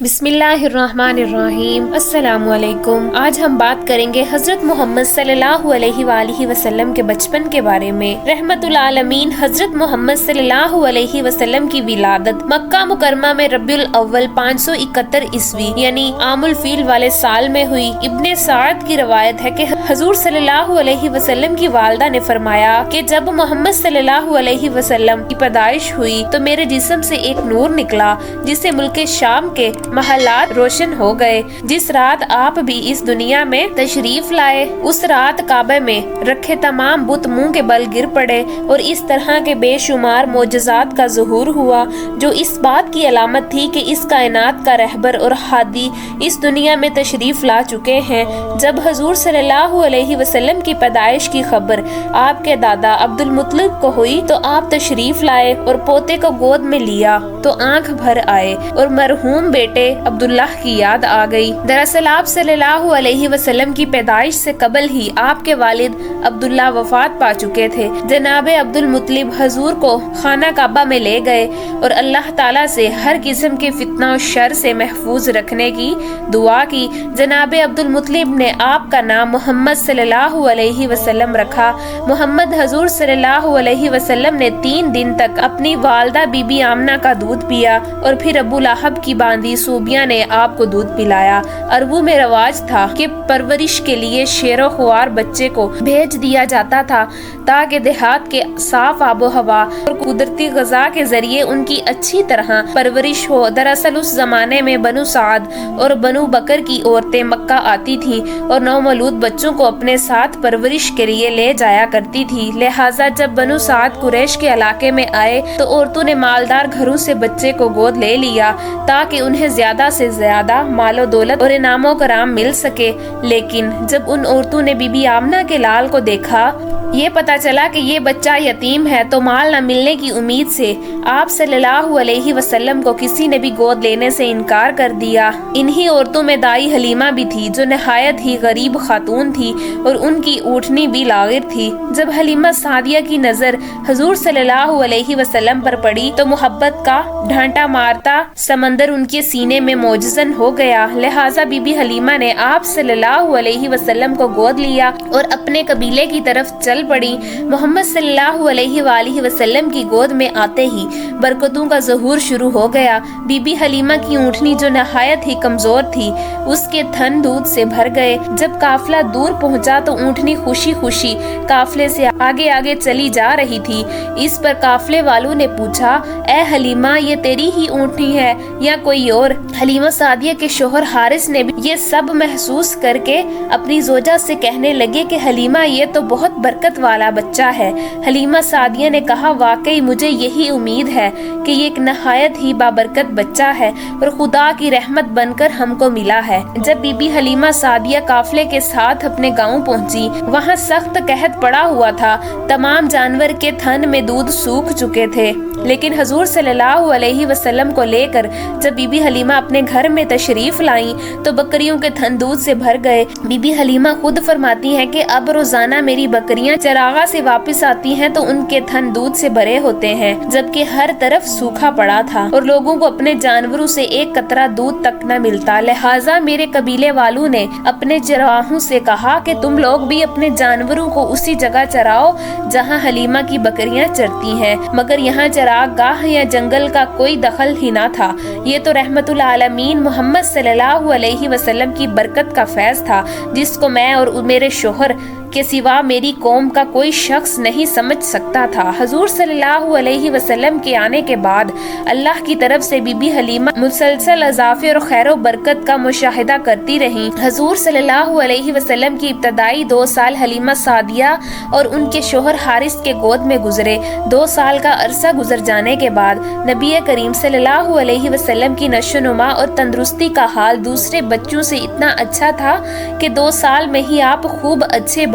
بسم اللہ الرحمن الرحیم۔ السلام علیکم۔ آج ہم بات کریں گے حضرت محمد صلی اللہ علیہ وآلہ وسلم کے بچپن کے بارے میں۔ رحمت العالمین حضرت محمد صلی اللہ علیہ وسلم کی ولادت مکہ مکرمہ میں ربیع الاول 571 عیسوی یعنی عام الفیل والے سال میں ہوئی۔ ابن سعد کی روایت ہے کہ حضور صلی اللہ علیہ وسلم کی والدہ نے فرمایا کہ جب محمد صلی اللہ علیہ وسلم کی پیدائش ہوئی تو میرے جسم سے ایک نور نکلا جسے ملک شام کے محلات روشن ہو گئے۔ جس رات آپ بھی اس دنیا میں تشریف لائے اس رات کعبہ میں رکھے تمام بت منہ کے بل گر پڑے اور اس طرح کے بے شمار معجزات کا ظہور ہوا جو اس بات کی علامت تھی کہ اس کائنات کا رہبر اور ہادی اس دنیا میں تشریف لا چکے ہیں۔ جب حضور صلی اللہ علیہ وسلم کی پیدائش کی خبر آپ کے دادا عبد المطلب کو ہوئی تو آپ تشریف لائے اور پوتے کو گود میں لیا تو آنکھ بھر آئے اور مرحوم بیٹے عبداللہ کی یاد آ گئی۔ دراصل آپ صلی اللہ علیہ وسلم کی پیدائش سے قبل ہی آپ کے والد عبداللہ وفات پا چکے تھے۔ جناب عبد المطلب حضور کو خانہ کعبہ میں لے گئے اور اللہ تعالیٰ سے ہر قسم کے فتنہ و شر سے محفوظ رکھنے کی دعا کی۔ جناب عبد المطلب نے آپ کا نام محمد صلی اللہ علیہ وسلم رکھا۔ محمد حضور صلی اللہ علیہ وسلم نے 3 دن تک اپنی والدہ بی بی آمنہ کا دودھ پیا اور پھر ابو لہب کی باندھی صوبیہ نے آپ کو دودھ پلایا۔ عربوں میں رواج تھا کہ پرورش کے لیے شیر و خوار بچے کو بھیج دیا جاتا تھا تاکہ دیہات کے صاف آب و ہوا اور قدرتی غذا کے ذریعے ان کی اچھی طرح پرورش ہو۔ دراصل اس زمانے میں بنو سعد اور بنو بکر کی عورتیں مکہ آتی تھیں اور نومولود بچوں کو اپنے ساتھ پرورش کے لیے لے جایا کرتی تھی، لہٰذا جب بنو سعد قریش کے علاقے میں آئے تو عورتوں نے مالدار گھروں سے بچے کو گود لے لیا تاکہ انہیں زیادہ سے زیادہ مال و دولت اور انعام و کرام مل سکے۔ لیکن جب ان عورتوں نے بی بی آمنہ کے لال کو دیکھا، یہ پتا چلا کہ یہ بچہ یتیم ہے تو مال نہ ملنے کی امید سے آپ صلی اللہ علیہ وسلم کو کسی نے بھی گود لینے سے انکار کر دیا۔ انہی عورتوں میں دائی حلیمہ بھی تھی جو نہایت ہی غریب خاتون تھی اور ان کی اونٹنی بھی لاغر تھی۔ جب حلیمہ سعدیہ کی نظر حضور صلی اللہ علیہ وسلم پر پڑی تو محبت کا ڈھانٹا مارتا سمندر ان کے سینے میں معجزن ہو گیا، لہٰذا بی بی حلیمہ نے آپ صلی اللہ علیہ وسلم کو گود لیا اور اپنے قبیلے کی طرف چل پڑی۔ محمد صلی اللہ علیہ وآلہ وسلم کی گود میں آتے ہی برکتوں کا ظہور شروع ہو گیا۔ بی بی حلیمہ کی اونٹنی جو نہایت ہی کمزور تھی اس کے تھن دودھ سے بھر گئے۔ جب قافلہ دور پہنچا تو اونٹنی خوشی خوشی قافلے سے آگے آگے چلی جا رہی تھی۔ اس پر قافلے والوں نے پوچھا، اے حلیمہ یہ تیری ہی اونٹنی ہے یا کوئی اور؟ حلیمہ سعدیہ کے شوہر حارث نے بھی یہ سب محسوس کر کے اپنی زوجہ سے کہنے لگے کہ حلیمہ یہ تو بہت برکت والا بچہ ہے۔ حلیمہ سعدیہ نے کہا، واقعی مجھے یہی امید ہے کہ یہ ایک نہایت ہی بابرکت بچہ ہے اور خدا کی رحمت بن کر ہم کو ملا ہے۔ جب بی بی حلیمہ سعدیہ قافلے کے ساتھ اپنے گاؤں پہنچی، وہاں سخت قحط پڑا ہوا تھا، تمام جانور کے تھن میں دودھ سوکھ چکے تھے، لیکن حضور صلی اللہ علیہ وسلم کو لے کر جب بی بی حلیمہ اپنے گھر میں تشریف لائیں تو بکریوں کے تھن دودھ سے بھر گئے۔ بی بی حلیمہ خود فرماتی ہیں کہ اب روزانہ میری بکریاں چراغاں سے واپس آتی ہیں تو ان کے تھن دودھ سے بھرے ہوتے ہیں، جبکہ ہر طرف سوکھا پڑا تھا اور لوگوں کو اپنے جانوروں سے ایک قطرہ دودھ تک نہ ملتا، لہٰذا میرے قبیلے والوں نے اپنے چرواہوں سے کہا کہ تم لوگ بھی اپنے جانوروں کو اسی جگہ چراؤ جہاں حلیمہ کی بکریاں چرتی ہیں، مگر یہاں چراغ گاہ یا جنگل کا کوئی دخل ہی نہ تھا۔ یہ تو رحمت العالمین محمد صلی اللہ علیہ وسلم کی برکت کا فیض تھا جس کو میں اور میرے شوہر کے سوا میری قوم کا کوئی شخص نہیں سمجھ سکتا تھا۔ حضور صلی اللہ علیہ وسلم کے آنے کے بعد اللہ کی طرف سے بی بی حلیمہ مسلسل اضافے اور خیر و برکت کا مشاہدہ کرتی رہیں۔ حضور صلی اللہ علیہ وسلم کی ابتدائی 2 سال حلیمہ سعدیہ اور ان کے شوہر حارث کے گود میں گزرے۔ 2 سال کا عرصہ گزر جانے کے بعد نبی کریم صلی اللہ علیہ وسلم کی نشو و نما اور تندرستی کا حال دوسرے بچوں سے اتنا اچھا تھا کہ 2 سال میں ہی آپ خوب اچھے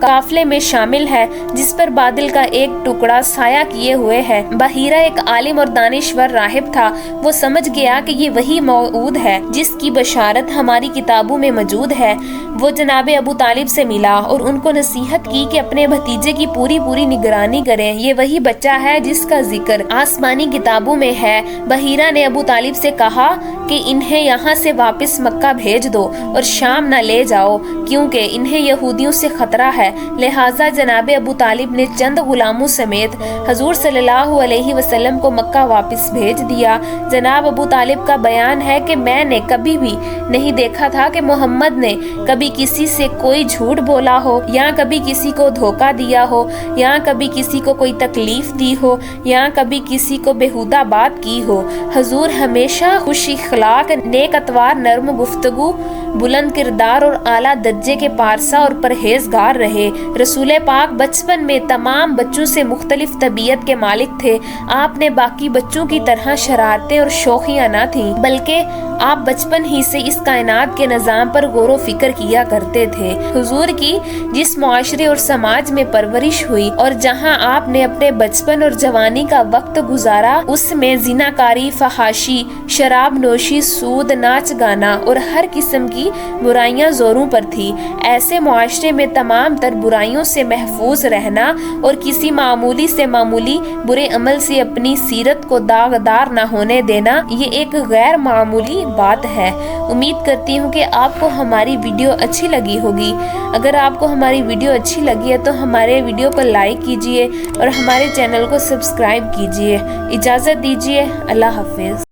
قافلے میں شامل ہے جس پر بادل کا ایک ٹکڑا سایہ کیے ہوئے ہے۔ بحیرہ ایک عالم اور دانشور راہب تھا۔ وہ سمجھ گیا کہ یہ وہی موعود ہے جس کی بشارت ہماری کتابوں میں موجود ہے۔ وہ جناب ابو طالب سے ملا اور ان کو نصیحت کی کہ اپنے بھتیجے کی پوری نگرانی کریں، یہ وہی بچہ ہے جس کا ذکر آسمانی کتابوں میں ہے۔ بحیرہ نے ابو طالب سے کہا کہ انہیں یہاں سے واپس مکہ بھیج دو اور شام نہ لے جاؤ کیونکہ انہیں یہودیوں سے خطرہ ہے۔ لہٰذا جناب ابو طالب نے چند غلاموں سمیت حضور صلی اللہ علیہ وسلم کو مکہ واپس بھیج دیا۔ جناب ابو طالب کا بیان ہے کہ میں نے کبھی بھی نہیں دیکھا تھا کہ محمد نے کبھی کسی سے کوئی جھوٹ بولا ہو یا کبھی کسی کو دھوکہ دیا ہو یا کبھی کسی کو کوئی تکلیف دی ہو یا کبھی کسی کو بےہودہ بات کی ہو۔ حضور ہمیشہ خوش اخلاق، نیک اتوار، نرم گفتگو، بلند کردار اور اعلیٰ درجے کے پارسا اور پرہیزگار رہے۔ رسول پاک بچپن میں تمام بچوں سے مختلف طبیعت کے مالک تھے۔ آپ نے باقی بچوں کی طرح شرارتیں اور شوخیاں نہ تھیں، بلکہ آپ بچپن ہی سے اس کائنات کے نظام پر غور و فکر کیا کرتے تھے۔ حضور کی جس معاشرے اور سماج میں پرورش ہوئی اور جہاں آپ نے اپنے بچپن اور جوانی کا وقت گزارا، اس میں زناکاری، فحاشی، شراب نوشی، سود، ناچ گانا اور ہر قسم کی برائیاں زوروں پر تھی۔ ایسے معاشرے میں تمام تر برائیوں سے محفوظ رہنا اور کسی معمولی سے معمولی برے عمل سے اپنی سیرت کو داغدار نہ ہونے دینا، یہ ایک غیر معمولی بات ہے۔ امید کرتی ہوں کہ آپ کو ہماری ویڈیو اچھی لگی ہوگی۔ اگر آپ کو ہماری ویڈیو اچھی لگی ہے تو ہمارے ویڈیو کو لائک کیجیے اور ہمارے چینل کو سبسکرائب کیجیے۔ اجازت دیجیے، اللہ حافظ۔